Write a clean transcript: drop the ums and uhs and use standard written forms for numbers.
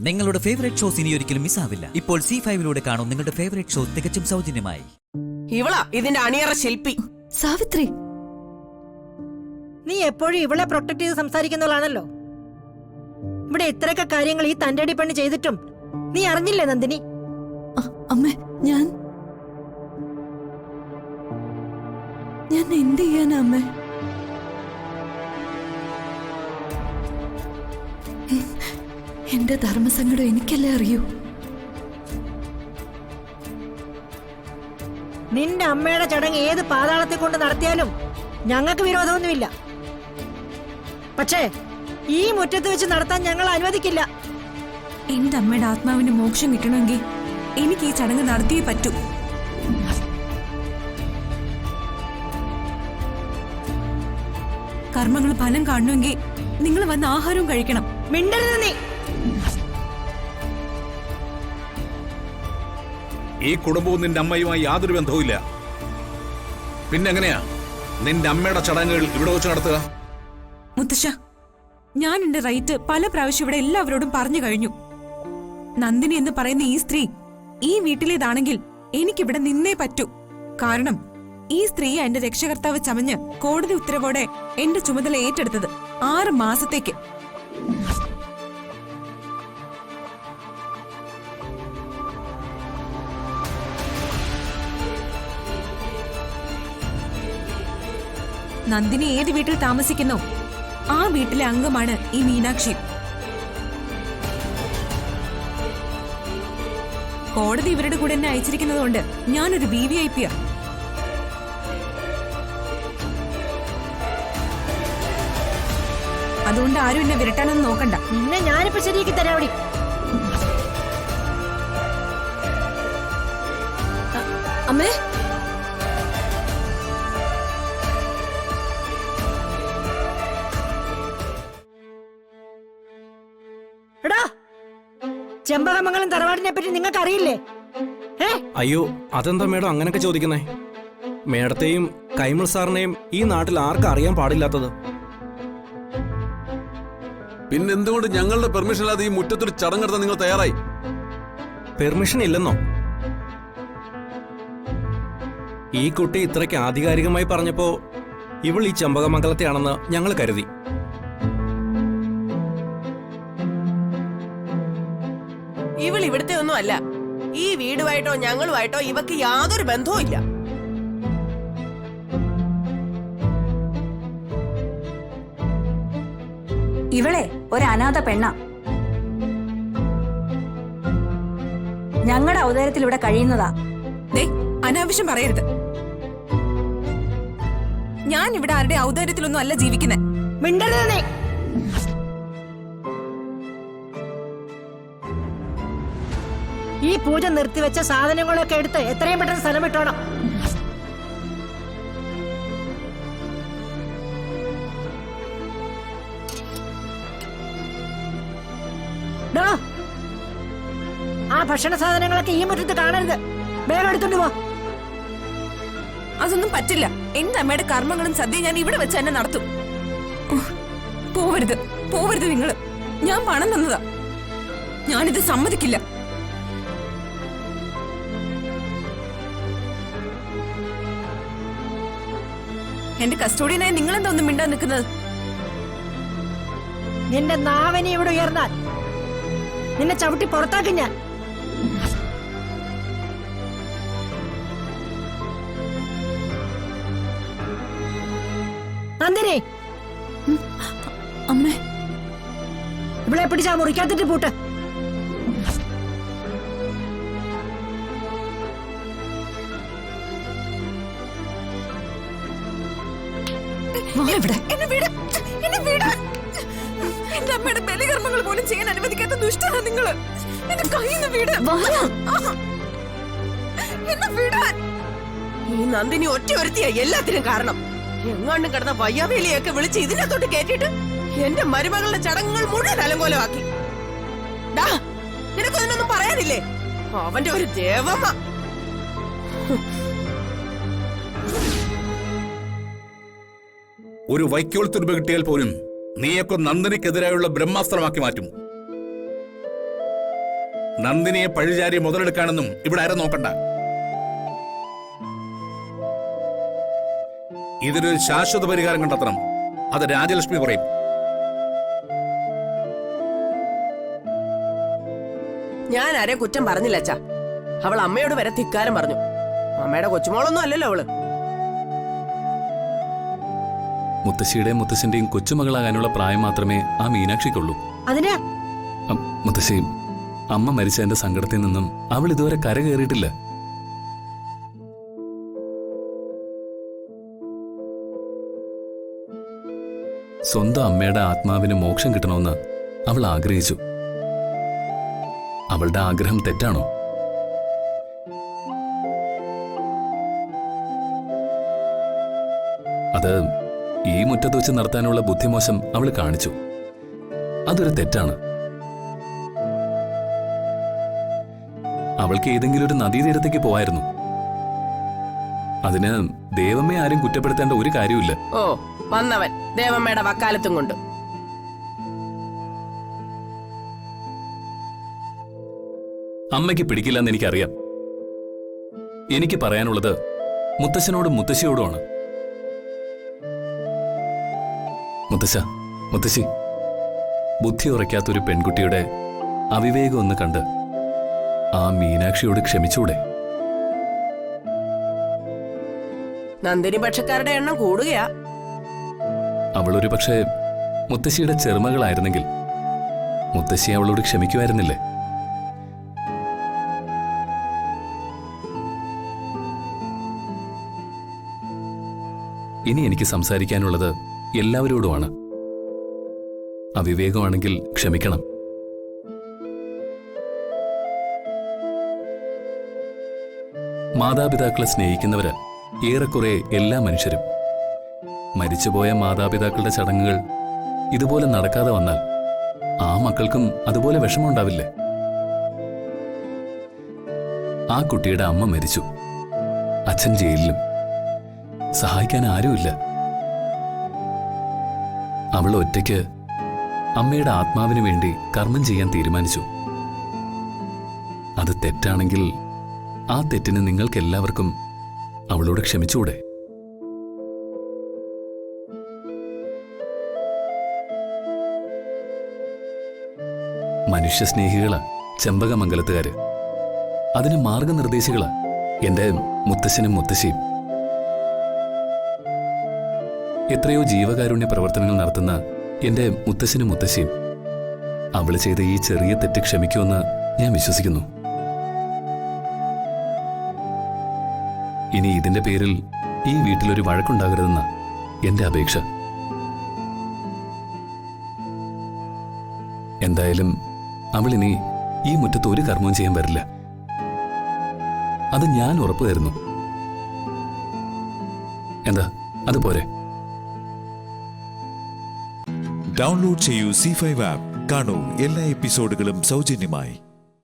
നിങ്ങളുടെ favourite shows ഇനി ഒരിക്കലും മിസ്സാവില്ല. ഇപ്പോൾ C5 കാണും നിങ്ങളുടെ ഫേവറേറ്റ് ഷോ തികച്ചും സൗജന്യമായി. ഇവളാ ഇതിന്റെ അണിയറ ശില്പി. സാവിത്രി, നീ എപ്പോഴും ഇവളെ പ്രൊട്ടക്ട് ചെയ്ത് സംസാരിക്കുന്നവളാണല്ലോ. ഇവിടെ ഇത്രയൊക്കെ കാര്യങ്ങൾ ഈ തന്റെ അടി പെണ്ണ് ചെയ്തിട്ടും നീ അറിഞ്ഞില്ലേ നന്ദിനി? അമ്മേ, ഞാൻ എന്ത് ചെയ്യാനാ അമ്മേ? എന്റെ ധർമ്മസങ്കടം എനിക്കല്ലേ അറിയൂ. നിന്റെ അമ്മയുടെ ചടങ്ങ് ഏത് പാതാളത്തെ കൊണ്ട് നടത്തിയാലും ഞങ്ങൾക്ക് വിരോധമൊന്നുമില്ല. പക്ഷേ ഈ മുറ്റത്ത് വെച്ച് നടത്താൻ ഞങ്ങൾ അനുവദിക്കില്ല. എന്റെ അമ്മയുടെ ആത്മാവിന് മോക്ഷം കിട്ടണമെങ്കിൽ എനിക്ക് ഈ ചടങ്ങ് നടത്തിയേ പറ്റൂ. കർമ്മങ്ങൾ ഫലം കാണണമെങ്കിൽ നിങ്ങൾ വന്ന് ആഹാരവും കഴിക്കണം. മിണ്ടരുത് നീ. ഈ കുടുംബവും നിന്റെ അമ്മയുമായി യാതൊരു ബന്ധവുമില്ല. പിന്നെങ്ങനെയാ നിന്റെ അമ്മയുടെ ചടങ്ങുകൾ ഇവിടെ വെച്ച് നടത്തുക? മുത്തശ്ശ, ഞാൻ എന്റെ റൈറ്റ് പല പ്രാവശ്യം ഇവിടെ എല്ലാവരോടും പറഞ്ഞു കഴിഞ്ഞു. നന്ദിനി എന്ന് പറയുന്ന ഈ സ്ത്രീ ഈ വീട്ടിലേതാണെങ്കിൽ എനിക്കിവിടെ നിന്നേ പറ്റൂ. കാരണം ഈ സ്ത്രീയെ എന്റെ രക്ഷകർത്താവ് ചമഞ്ഞ് കോടതി ഉത്തരവോടെ എന്റെ ചുമതല ഏറ്റെടുത്തത് 6 മാസത്തേക്ക്. നന്ദിനി ഏത് വീട്ടിൽ താമസിക്കുന്നോ ആ വീട്ടിലെ അംഗമാണ് ഈ മീനാക്ഷി. കോടതി ഇവരുടെ കൂടെ എന്നെ അയച്ചിരിക്കുന്നതുകൊണ്ട് ഞാനൊരു VVIP. അതുകൊണ്ട് ആരും എന്നെ വിരട്ടാനൊന്നും നോക്കണ്ട. നിന്നെ ഞാനിപ്പോ ശരിയാക്കി തരാവടി. അമ്മേ, എടാ, ചെമ്പകമംഗലം തറവാടിനെ പറ്റി നിങ്ങൾക്ക് അറിയില്ലേ? അയ്യോ, അതെന്താ മേഡം അങ്ങനെയൊക്കെ ചോദിക്കുന്നേ? മേഡത്തെയും കൈമൾ സാറിനെയും ഈ നാട്ടിൽ ആർക്കും അറിയാൻ പാടില്ലാത്തത്? പിന്നെന്തുകൊണ്ട് ഞങ്ങളുടെ പെർമിഷൻ ഇല്ലാതെ ഈ മുറ്റത്തൊരു ചടങ്ങ് നടത്താൻ നിങ്ങൾ തയ്യാറായി? പെർമിഷൻ ഇല്ലെന്നോ? ഈ കുട്ടി ഇത്രയ്ക്ക് ആധികാരികമായി പറഞ്ഞപ്പോ ഇവൾ ഈ ചെമ്പകമംഗലത്തെയാണെന്ന് ഞങ്ങൾ കരുതി. ഇവൾ ഇവിടുത്തെ ഒന്നും അല്ല. ഈ വീടുമായിട്ടോ ഞങ്ങളുമായിട്ടോ ഇവക്ക് യാതൊരു ബന്ധവും ഇല്ല. ഇവളെ ഒരു അനാഥ പെണ്ണ. ഞങ്ങളുടെ ഔദാര്യത്തിൽ ഇവിടെ കഴിയുന്നതാ. അനാവശ്യം പറയരുത്. ഞാൻ ഇവിടെ ആരുടെ ഔദാര്യത്തിലൊന്നും അല്ല ജീവിക്കുന്നത്. മിണ്ടരുത് നീ. ഈ പൂജ നിർത്തിവെച്ച സാധനങ്ങളൊക്കെ എടുത്ത് എത്രയും പെട്ടെന്ന് സ്ഥലം വിട്ടോണം. ആ ഭക്ഷണ സാധനങ്ങളൊക്കെ ഈ മുറ്റത്ത് കാണരുത്. വേഗം എടുത്തോണ്ട് പോ. അതൊന്നും പറ്റില്ല. എന്റെ അമ്മയുടെ കർമ്മങ്ങളും സദ്യ ഞാൻ ഇവിടെ വെച്ച് തന്നെ നടത്തും. പോവരുത്, പോവരുത് നിങ്ങള്. ഞാൻ പണം തന്നതാ. ഞാനിത് സമ്മതിക്കില്ല. എന്റെ കസ്റ്റോഡിയനായി നിങ്ങളെന്താ ഒന്നും മിണ്ടാൻ നിൽക്കുന്നത്? നിന്റെ നാവിനെ ഇവിടെ ഉയർന്നാൽ നിന്നെ ചവിട്ടി പുറത്താക്കും ഞാൻ. നന്ദിനി, അമ്മേ, ഇവിടെ പിടിച്ചാ മുറിക്കാത്തിട്ട് പൂട്ട്. എന്റെ അമ്മയുടെ ബലികർമ്മങ്ങൾ പോലും ചെയ്യാൻ അനുവദിക്കാത്ത ദുഷ്ടനാ നിങ്ങള്. എന്റെ കയ്യിൽ നിന്ന് വീട്. ഈ നന്ദിനി ഒറ്റ ഒരുത്തിയാ എല്ലാത്തിനും കാരണം. എങ്ങാണ്ടും കിടന്ന വയ്യാവേലിയൊക്കെ വിളിച്ച് ഇതിനകത്തോട്ട് കേട്ടിട്ട് എന്റെ മരുമകളുടെ ചടങ്ങുകൾ മുഴുവൻ അലങ്കോലമാക്കി. നിനക്കൊന്നും പറയാനില്ലേ? അവന്റെ ഒരു ദേവമ്മ. ഒരു വൈക്കോൽ തുരുമ്പ് കിട്ടിയാൽ പോലും നീയൊക്കെ നന്ദനിക്കെതിരായുള്ള ബ്രഹ്മാസ്ത്രമാക്കി മാറ്റും. നന്ദിനിയെ പഴിചാരി മുതലെടുക്കാനൊന്നും ഇവിടെ ആരും നോക്കണ്ട. ഇതിനൊരു ശാശ്വത പരിഹാരം കണ്ടെത്തണം. അത് രാജലക്ഷ്മി പറയും. ഞാൻ ആരെയും കുറ്റം പറഞ്ഞില്ല അച്ഛാ. അവൾ അമ്മയോട് വരെ ധിക്കാരം പറഞ്ഞു. അമ്മയുടെ കൊച്ചുമോളൊന്നും അല്ലല്ലോ അവള്. മുത്തശ്ശിയുടെയും മുത്തശ്ശന്റെയും കൊച്ചുമകളാകാനുള്ള പ്രായം മാത്രമേ ആ മീനാക്ഷിക്കുള്ളൂ. അതിന് മുത്തശ്ശി, അമ്മ മരിച്ചതിന്റെ സങ്കടത്തിൽ നിന്നും അവൾ ഇതുവരെ കരകയറിയിട്ടില്ല. സ്വന്തം അമ്മയുടെ ആത്മാവിന് മോക്ഷം കിട്ടണമെന്ന് അവൾ ആഗ്രഹിച്ചു. അവളുടെ ആഗ്രഹം തെറ്റാണോ? അത് ഈ മുറ്റത്ത് വെച്ച് നടത്താനുള്ള ബുദ്ധിമോശം അവൾ കാണിച്ചു. അതൊരു തെറ്റാണ്. അവൾക്ക് ഏതെങ്കിലും ഒരു നദീതീരത്തേക്ക് പോവായിരുന്നു. അതിന് ദേവമ്മയെ ആരും കുറ്റപ്പെടുത്തേണ്ട ഒരു കാര്യമില്ല. ഓ, വന്നവൻ ദേവമ്മയുടെ വക്കാലത്തും കൊണ്ട്. അമ്മയ്ക്ക് പിടിക്കില്ലെന്ന് എനിക്കറിയാം. എനിക്ക് പറയാനുള്ളത് മുത്തശ്ശനോടും മുത്തശ്ശിയോടുമാണ്. മുത്തശ്ശ, മുത്തശ്ശി, ബുദ്ധി ഉറയ്ക്കാത്തൊരു പെൺകുട്ടിയുടെ അവിവേകം ഒന്ന് കണ്ട് ആ മീനാക്ഷിയോട് ക്ഷമിച്ചൂടെ? നന്ദിനി പക്ഷക്കാരുടെ എണ്ണം കൂടുകയാ. അവളൊരു പക്ഷേ മുത്തശ്ശിയുടെ ചെറുമകളായിരുന്നെങ്കിൽ മുത്തശ്ശി അവളോട് ക്ഷമിക്കുമായിരുന്നില്ലേ? ഇനി എനിക്ക് സംസാരിക്കാനുള്ളത് എല്ലാവരോടുമാണ്. അവിവേകമാണെങ്കിൽ ക്ഷമിക്കണം. മാതാപിതാക്കളെ സ്നേഹിക്കുന്നവര് ഏറെക്കുറെ എല്ലാ മനുഷ്യരും. മരിച്ചുപോയ മാതാപിതാക്കളുടെ ചടങ്ങുകൾ ഇതുപോലെ നടക്കാതെ വന്നാൽ ആ മക്കൾക്കും അതുപോലെ വിഷമമുണ്ടാവില്ലേ? ആ കുട്ടിയുടെ അമ്മ മരിച്ചു, അച്ഛൻ ജയിലിലും, സഹായിക്കാൻ ആരുമില്ല. അവൾ ഒറ്റയ്ക്ക് അമ്മയുടെ ആത്മാവിന് വേണ്ടി കർമ്മം ചെയ്യാൻ തീരുമാനിച്ചു. അത് തെറ്റാണെങ്കിൽ ആ തെറ്റിന് നിങ്ങൾക്കെല്ലാവർക്കും അവളോട് ക്ഷമിച്ചുകൂടെ? മനുഷ്യസ്നേഹികളാ ചെമ്പകമംഗലത്തുകാര്. അതിന് മാർഗനിർദ്ദേശികളാ എന്റെ മുത്തശ്ശനും മുത്തശ്ശിയും. എത്രയോ ജീവകാരുണ്യ പ്രവർത്തനങ്ങൾ നടത്തുന്ന എന്റെ മുത്തശ്ശനും മുത്തശ്ശിയും അവള് ചെയ്ത ഈ ചെറിയ തെറ്റ് ക്ഷമിക്കുമെന്ന് ഞാൻ വിശ്വസിക്കുന്നു. ഇനി ഇതിന്റെ പേരിൽ ഈ വീട്ടിലൊരു വഴക്കുണ്ടാകരുതെന്ന എന്റെ അപേക്ഷ. എന്തായാലും അവളിനി ഈ മുറ്റത്ത് ഒരു കർമ്മവും ചെയ്യാൻ വരില്ല. അത് ഞാൻ ഉറപ്പു തരുന്നു. എന്താ, അതുപോരെ? ഡൗൺലോഡ് ചെയ്യൂ C5 ആപ്പ്. കാണൂ എല്ലാ എപ്പിസോഡുകളും സൗജന്യമായി.